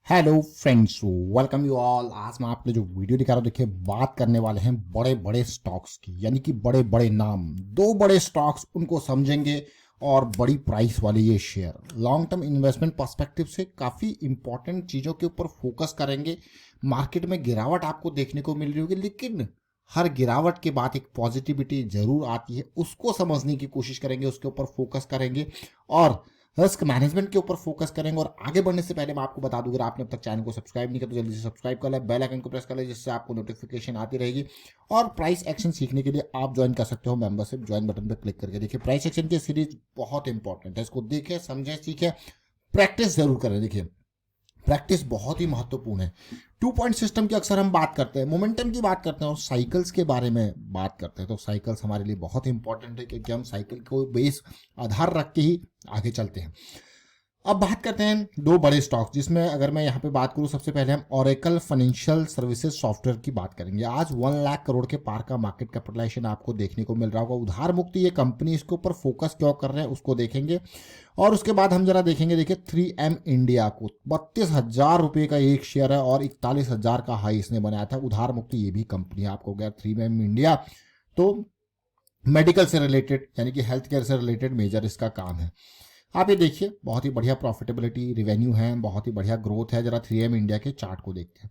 Hello friends, welcome you all. आज मैं आपको जो वीडियो दिखा रहा हूँ, देखिए बात करने वाले हैं बड़े बड़े स्टॉक्स की, यानी कि बड़े बड़े नाम, दो बड़े स्टॉक्स उनको समझेंगे और बड़ी प्राइस वाले ये share long term investment perspective से काफ़ी इंपॉर्टेंट चीज़ों के ऊपर फोकस करेंगे। मार्केट में गिरावट आपको देखने को मिल रही होगी, लेकिन हर गिरावट के बाद एक पॉजिटिविटी जरूर आती है, उसको समझने की कोशिश करेंगे, उसके ऊपर फोकस करेंगे और रिस्क मैनेजमेंट के ऊपर फोकस करेंगे। और आगे बढ़ने से पहले मैं आपको बता दूं, अगर आपने अब तक चैनल को सब्सक्राइब नहीं किया तो जल्दी से सब्सक्राइब कर ले, बेल आइकन को प्रेस कर ले, जिससे आपको नोटिफिकेशन आती रहेगी। और प्राइस एक्शन सीखने के लिए आप ज्वाइन कर सकते हो मेंबरशिप, ज्वाइन बटन पर क्लिक करके। देखिए प्राइस एक्शन की सीरीज बहुत इंपॉर्टेंट है, इसको देखें, समझें, सीखें, प्रैक्टिस जरूर करें। देखिए प्रैक्टिस बहुत ही महत्वपूर्ण है। 2 पॉइंट सिस्टम की अक्सर हम बात करते हैं, मोमेंटम की बात करते हैं और साइकिल्स के बारे में बात करते हैं। तो साइकिल्स हमारे लिए बहुत इंपॉर्टेंट है, क्योंकि हम साइकिल को बेस आधार रख के ही आगे चलते हैं। अब बात करते हैं दो बड़े स्टॉक्स, जिसमें अगर मैं यहाँ पे बात करूँ, सबसे पहले हम ओरेकल फाइनेंशियल सर्विसेज सॉफ्टवेयर की बात करेंगे। आज 1 लाख करोड़ के पार का मार्केट कैपिटलाइजेशन आपको देखने को मिल रहा होगा। उधार मुक्ति ये कंपनी, इसके ऊपर फोकस क्यों कर रहे हैं उसको देखेंगे। और उसके बाद हम जरा देखेंगे, देखिए 3M इंडिया को 32,000 रुपये का एक शेयर है और 41,000 का हाई इसने बनाया था। उधार मुक्ति ये भी कंपनी है, आपको गया 3M इंडिया तो मेडिकल से रिलेटेड, यानी कि हेल्थ केयर से रिलेटेड मेजर इसका काम है। आप ये देखिए, बहुत ही बढ़िया प्रॉफिटेबिलिटी, रिवेन्यू है, बहुत ही बढ़िया ग्रोथ है। जरा 3M इंडिया के चार्ट को देखते हैं।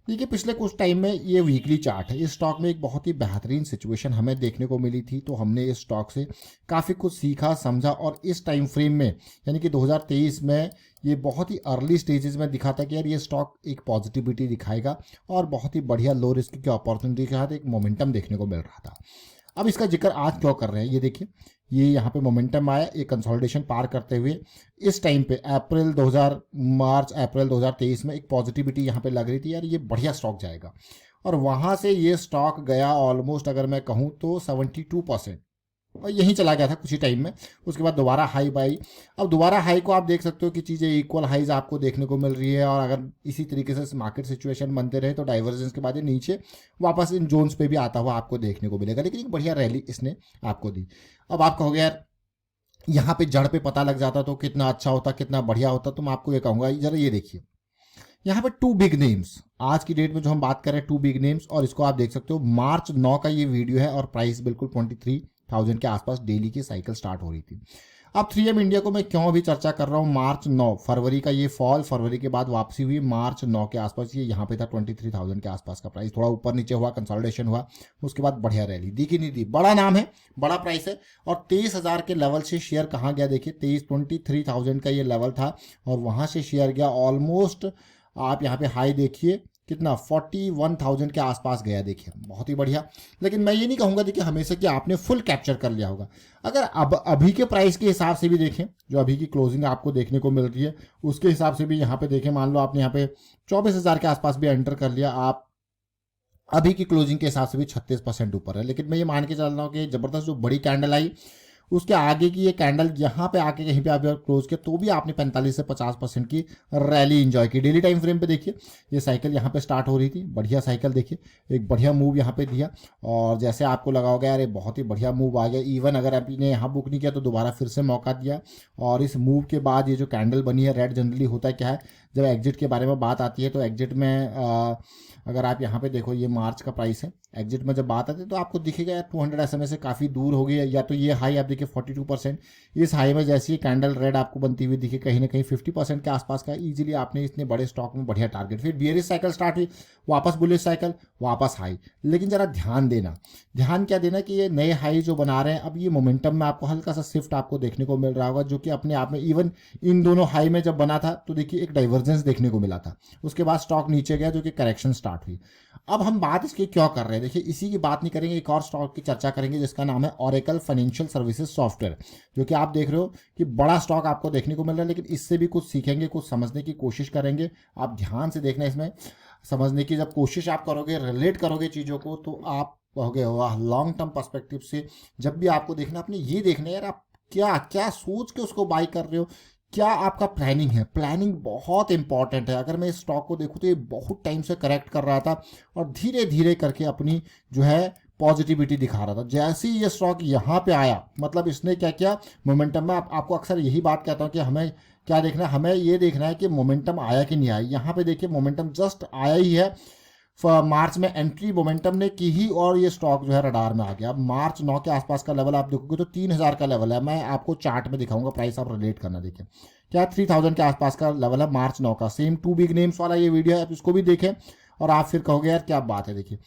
देखिए पिछले कुछ टाइम में ये वीकली चार्ट है, इस स्टॉक में एक बहुत ही बेहतरीन सिचुएशन हमें देखने को मिली थी, तो हमने इस स्टॉक से काफ़ी कुछ सीखा, समझा। और इस टाइम फ्रेम में, यानी कि 2023 में, ये बहुत ही अर्ली स्टेजेस में दिखा था कि यार ये स्टॉक एक पॉजिटिविटी दिखाएगा और बहुत ही बढ़िया लो रिस्क की अपॉर्चुनिटी के साथ एक मोमेंटम देखने को मिल रहा था। अब इसका जिक्र आज क्यों कर रहे हैं, ये देखिए, ये यहाँ पे मोमेंटम आया एक कंसोलिडेशन पार करते हुए। इस टाइम पे मार्च अप्रैल 2023 में एक पॉजिटिविटी यहाँ पे लग रही थी, यार ये बढ़िया स्टॉक जाएगा। और वहाँ से ये स्टॉक गया ऑलमोस्ट, अगर मैं कहूँ तो 72%, और यहीं चला गया था कुछ ही टाइम में। उसके बाद दोबारा हाई बाई। अब दोबारा हाई को आप देख सकते हो कि चीज़ें इक्वल हाईज आपको देखने को मिल रही है, और अगर इसी तरीके से मार्केट सिचुएशन बनते रहे तो डाइवर्जेंस के बाद ये नीचे वापस इन जोन्स पे भी आता हुआ आपको देखने को मिलेगा। लेकिन एक बढ़िया रैली इसने आपको दी। अब आप कहोगे यार यहाँ पे जड़ पे पता लग जाता तो कितना अच्छा होता, कितना बढ़िया होता। तो मैं आपको ये कहूँगा, जरा ये देखिए, यहाँ पे 2 बिग नेम्स, आज की डेट में जो हम बात कर रहे हैं 2 बिग नेम्स, और इसको आप देख सकते हो मार्च 9 का ये वीडियो है और प्राइस बिल्कुल 23,000 के आसपास डेली की साइकिल स्टार्ट हो रही थी। अब 3M इंडिया को मैं क्यों अभी चर्चा कर रहा हूँ, मार्च 9, फरवरी का ये फॉल, फरवरी के बाद वापसी हुई, मार्च 9 के आसपास ये यहाँ पे था 23,000 के आसपास का प्राइस, थोड़ा ऊपर नीचे हुआ, कंसोलिडेशन हुआ, उसके बाद बढ़िया रैली दी कि नहीं दी। बड़ा नाम है, बड़ा प्राइस है। और 23,000 के लेवल से शेयर कहाँ गया, देखिए 23,000 का ये लेवल था और वहाँ से शेयर गया ऑलमोस्ट, आप यहाँ पे हाई देखिए कितना, 41,000 के आसपास गया। देखिए बहुत ही बढ़िया। लेकिन मैं ये नहीं कहूँगा देखिए हमेशा कि आपने फुल कैप्चर कर लिया होगा। अगर अब अभी के प्राइस के हिसाब से भी देखें, जो अभी की क्लोजिंग आपको देखने को मिल रही है, उसके हिसाब से भी यहाँ पे देखें, मान लो आपने यहाँ पे 24,000 के आसपास भी एंटर कर लिया, आप अभी की क्लोजिंग के हिसाब से भी 36% ऊपर है। लेकिन मैं ये मान के चल रहा हूँ कि जबरदस्त जो बड़ी कैंडल आई, उसके आगे की ये कैंडल यहाँ पे आके कहीं पे आप क्लोज किया तो भी आपने 45 से 50% की रैली एंजॉय की। डेली टाइम फ्रेम पे देखिए, ये साइकिल यहाँ पे स्टार्ट हो रही थी, बढ़िया साइकिल, देखिए एक बढ़िया मूव यहाँ पे दिया, और जैसे आपको लगा होगा यार ये बहुत ही बढ़िया मूव आ गया, इवन अगर आपने यहाँ बुक नहीं किया तो दोबारा फिर से मौका दिया। और इस मूव के बाद ये जो कैंडल बनी है रेड, जनरली होता है क्या है, जब एग्जिट के बारे में बात आती है तो एग्जिट में अगर आप यहाँ पे देखो, ये मार्च का प्राइस है, एग्जिट में जब बात आती है तो आपको दिखेगा यार 200 SMA से काफ़ी दूर हो गई है। या तो ये हाई आप देखिए 42%, इस हाई में जैसी कैंडल रेड आपको बनती हुई दिखे, कहीं ना कहीं 50% के आसपास का इजीली आपने इतने बड़े स्टॉक में बढ़िया टारगेट। फिर बियरिश साइकिल स्टार्ट हुई, वापस बुलिश साइकिल, वापस हाई। लेकिन जरा ध्यान देना, ध्यान क्या देना कि ये नए हाई जो बना रहे हैं, अब ये मोमेंटम में आपको हल्का सा शिफ्ट आपको देखने को मिल रहा होगा, जो कि अपने आप में, इवन इन दोनों हाई में जब बना था तो देखिए एक डाइवर्जेंस देखने को मिला था, उसके बाद स्टॉक नीचे गया, जो कि करेक्शन स्टार्ट हुई। अब हम बात इसकी क्यों कर रहे हैं, देखिए इसी की बात नहीं करेंगे, एक और स्टॉक की चर्चा करेंगे जिसका नाम है ओरेकल फाइनेंशियल सर्विसेज सॉफ्टवेयर, जो कि आप देख रहे हो कि बड़ा स्टॉक आपको देखने को मिल रहा है। लेकिन इससे भी कुछ सीखेंगे, कुछ समझने की कोशिश करेंगे। आप ध्यान से देखना, इसमें समझने की जब कोशिश आप करोगे, रिलेट करोगे चीज़ों को, तो आप कहोगे वाह, लॉन्ग टर्म पर्सपेक्टिव से जब भी आपको देखना, आपने ये देखना यार आप क्या क्या सोच के उसको बाई कर रहे हो, क्या आपका प्लानिंग है। प्लानिंग बहुत इंपॉर्टेंट है। अगर मैं इस स्टॉक को देखूँ तो ये बहुत टाइम से करेक्ट कर रहा था और धीरे धीरे करके अपनी जो है पॉजिटिविटी दिखा रहा था। जैसे ही ये स्टॉक यहाँ पे आया, मतलब इसने क्या किया, मोमेंटम में आपको अक्सर यही बात कहता हूँ कि हमें क्या देखना है हमें, ये देखना है कि मोमेंटम आया कि नहीं आया। यहाँ पे देखिए मोमेंटम जस्ट आया ही है, मार्च में एंट्री मोमेंटम ने की ही और ये स्टॉक जो है रडार में आ गया। अब मार्च 9 के आसपास का लेवल आप देखोगे तो 3000 का लेवल है, मैं आपको चार्ट में दिखाऊंगा, प्राइस आप रिलेट करना। देखिए क्या 3000 के आसपास का लेवल है मार्च 9 का। सेम टू बिग नेम्स वाला ये वीडियो है, आप इसको भी देखें और आप फिर कहोगे यार क्या बात है। देखिए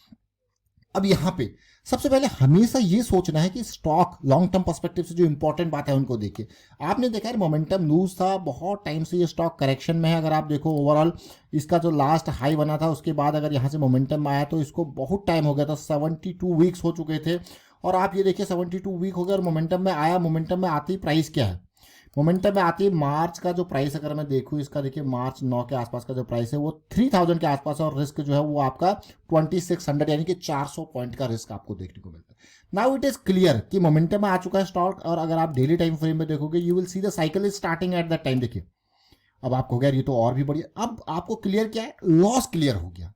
अब यहाँ पे सबसे पहले हमेशा ये सोचना है कि स्टॉक लॉन्ग टर्म पर्सपेक्टिव से जो इंपॉर्टेंट बात है उनको देखिए। आपने देखा है मोमेंटम लूज था, बहुत टाइम से ये स्टॉक करेक्शन में है। अगर आप देखो ओवरऑल इसका जो लास्ट हाई बना था उसके बाद अगर यहाँ से मोमेंटम आया तो इसको बहुत टाइम हो गया था, 72 वीक्स हो चुके थे। और आप ये देखिए 72 वीक हो गए और मोमेंटम में आया। मोमेंटम में आते ही प्राइस क्या है, मोमेंटम में आती है मार्च का जो प्राइस अगर मैं देखूं इसका, देखिए मार्च 9 के आसपास का जो प्राइस है वो 3000 के आसपास है और रिस्क जो है वो आपका 2600 यानी कि 400 पॉइंट का रिस्क आपको देखने को मिलता है। नाउ इट इज क्लियर कि मोमेंटम में आ चुका है स्टॉक और अगर आप डेली टाइम फ्रेम में देखोगे you will see the cycle is starting at that time. देखिए अब आपको गया ये तो और भी बढ़िया। अब आपको क्लियर क्या है, लॉस क्लियर हो गया।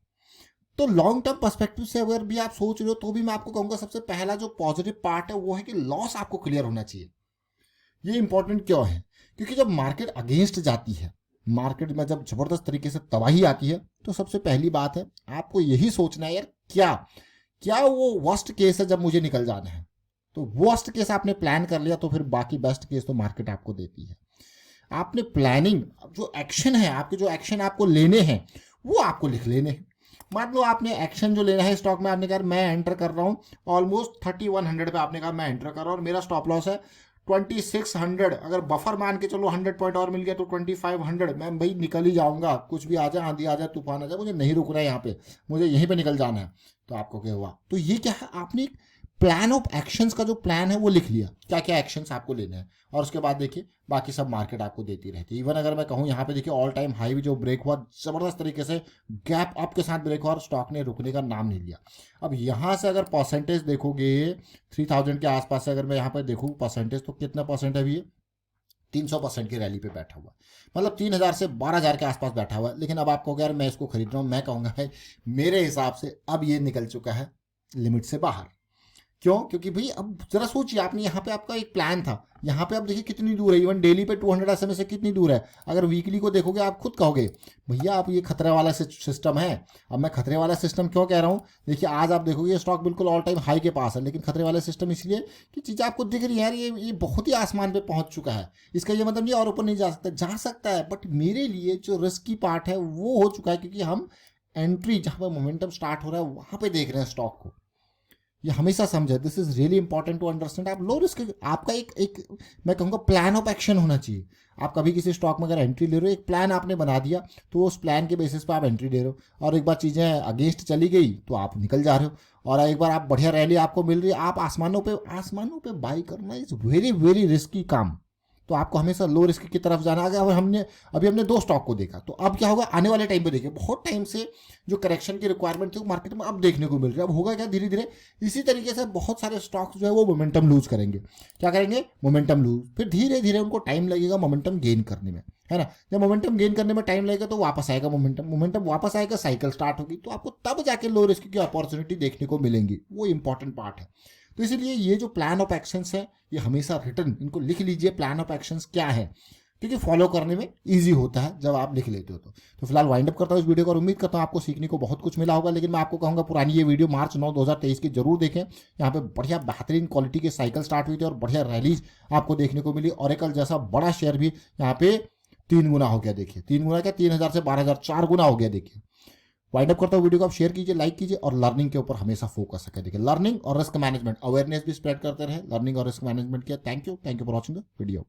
तो लॉन्ग टर्म पर्सपेक्टिव से अगर भी आप सोच रहे हो तो भी मैं आपको कहूंगा सबसे पहला जो पॉजिटिव पार्ट है वो है कि लॉस आपको क्लियर होना चाहिए। ये इंपॉर्टेंट क्यों है, क्योंकि जब मार्केट अगेंस्ट जाती है, मार्केट में जब जबरदस्त तरीके से तबाही आती है तो सबसे पहली बात है आपको यही सोचना है यार क्या क्या वो वर्स्ट केस है जब मुझे निकल जाना है। तो वर्स्ट केस आपने प्लान कर लिया तो फिर बाकी बेस्ट केस तो मार्केट आपको देती है। आपने प्लानिंग जो एक्शन है, आपके जो एक्शन आपको लेने हैं वो आपको लिख लेने हैं। मान लो आपने एक्शन जो लेना है स्टॉक में, आपने कहा मैं एंटर कर रहा हूँ ऑलमोस्ट 3100 पे, आपने कहा मैं एंटर कर रहा हूँ और मेरा स्टॉप लॉस है 2600। अगर बफर मान के चलो 100 पॉइंट और मिल गया तो 2500, मैं भाई निकल ही जाऊंगा, कुछ भी आ जाए, आंधी आ जाए, तूफान आ जाए, मुझे नहीं रुकना है यहाँ पे, मुझे यहीं पे निकल जाना है। तो आपको क्या हुआ, तो ये क्या है, आपने एक प्लान ऑफ एक्शंस का जो प्लान है वो लिख लिया, क्या क्या एक्शंस आपको लेने हैं। और उसके बाद देखिए बाकी सब मार्केट आपको देती रहती है। इवन अगर मैं कहूँ यहाँ पे देखिए ऑल टाइम हाई भी जो ब्रेक हुआ जबरदस्त तरीके से गैप अप के साथ ब्रेक हुआ और स्टॉक ने रुकने का नाम नहीं लिया। अब यहाँ से अगर परसेंटेज देखोगे 3000 के आसपास से, अगर मैं यहाँ पे देखूँ परसेंटेज तो कितना परसेंट है अभी ये 300% की रैली पे बैठा हुआ, मतलब 3000 से 12000 के आसपास बैठा हुआ है। लेकिन अब आपको यार मैं इसको खरीद रहा हूँ, मैं कहूँगा भाई मेरे हिसाब से अब ये निकल चुका है लिमिट से बाहर। क्यों, क्योंकि भाई अब जरा सोचिए, आपने यहाँ पे आपका एक प्लान था, यहाँ पे आप देखिए कितनी दूर है, इवन डेली पे 200 SMA से कितनी दूर है। अगर वीकली को देखोगे आप खुद कहोगे भैया आप ये खतरे वाला सिस्टम है। अब मैं खतरे वाला सिस्टम क्यों कह रहा हूँ, देखिए आज आप देखोगे स्टॉक बिल्कुल ऑल टाइम हाई के पास है, लेकिन खतरे वाला सिस्टम इसलिए कि चीज़ें आपको दिख रही है यार ये बहुत ही आसमान पे पहुंच चुका है। इसका ये मतलब नहीं और ऊपर नहीं जा सकता है, बट मेरे लिए जो रिस्की पार्ट है वो हो चुका है, क्योंकि हम एंट्री जहाँ पर मोमेंटम स्टार्ट हो रहा है वहाँ पे देख रहे हैं स्टॉक को। ये हमेशा समझे, this is really important to understand. आप लो रिस्क, आपका एक मैं कहूँगा प्लान ऑफ एक्शन होना चाहिए। आप कभी किसी स्टॉक में अगर एंट्री ले रहे हो, एक प्लान आपने बना दिया तो उस प्लान के बेसिस पर आप एंट्री ले रहे हो, और एक बार चीज़ें अगेंस्ट चली गई तो आप निकल जा रहे हो, और एक बार आप बढ़िया रैली आपको मिल रही है, आप आसमानों पे बाई करना इज वेरी वेरी रिस्की काम। तो आपको हमेशा लो रिस्क की तरफ जाना। अगर हमने 2 स्टॉक को देखा, तो अब क्या होगा आने वाले टाइम पे देखिए, बहुत टाइम से जो करेक्शन की रिक्वायरमेंट थी मार्केट में अब देखने को मिल रहा है। अब होगा क्या, धीरे धीरे इसी तरीके से बहुत सारे स्टॉक्स जो है वो मोमेंटम लूज करेंगे। क्या करेंगे, मोमेंटम लूज, फिर धीरे धीरे उनको टाइम लगेगा मोमेंटम गेन करने में, है ना। जब मोमेंटम गेन करने में टाइम लगेगा तो वापस आएगा मोमेंटम वापस आएगा, साइकिल स्टार्ट होगी, तो आपको तब जाके लो रिस्क की अपॉर्चुनिटी देखने को मिलेंगी। वो इंपॉर्टेंट पार्ट है। तो इसलिए ये जो प्लान ऑफ एक्शंस है ये हमेशा रिटर्न, इनको लिख लीजिए प्लान ऑफ एक्शंस क्या है, क्योंकि फॉलो करने में इजी होता है जब आप लिख लेते हो। तो फिलहाल वाइंड अप करता हूँ इस वीडियो को और उम्मीद करता हूँ आपको सीखने को बहुत कुछ मिला होगा। लेकिन मैं आपको कहूँगा पुरानी ये वीडियो मार्च 9 2023 की जरूर देखें। यहाँ पे बढ़िया बेहतरीन क्वालिटी के साइकिल स्टार्ट हुई थी और बढ़िया रैलीज आपको देखने को मिली। ऑरेकल जैसा बड़ा शेयर भी यहाँ पे 3 गुना हो गया। देखिए 3 गुना क्या, 3000 से 12000 4 गुना हो गया। देखिए वाइंड अप करता हूँ वीडियो को, आप शेयर कीजिए, लाइक कीजिए और लर्निंग के ऊपर हमेशा फोकस रखें। देखिए लर्निंग और रिस्क मैनेजमेंट अवेयरनेस भी स्प्रेड करते रहे, लर्निंग और रिस्क मैनेजमेंट किया। Thank you for watching the video.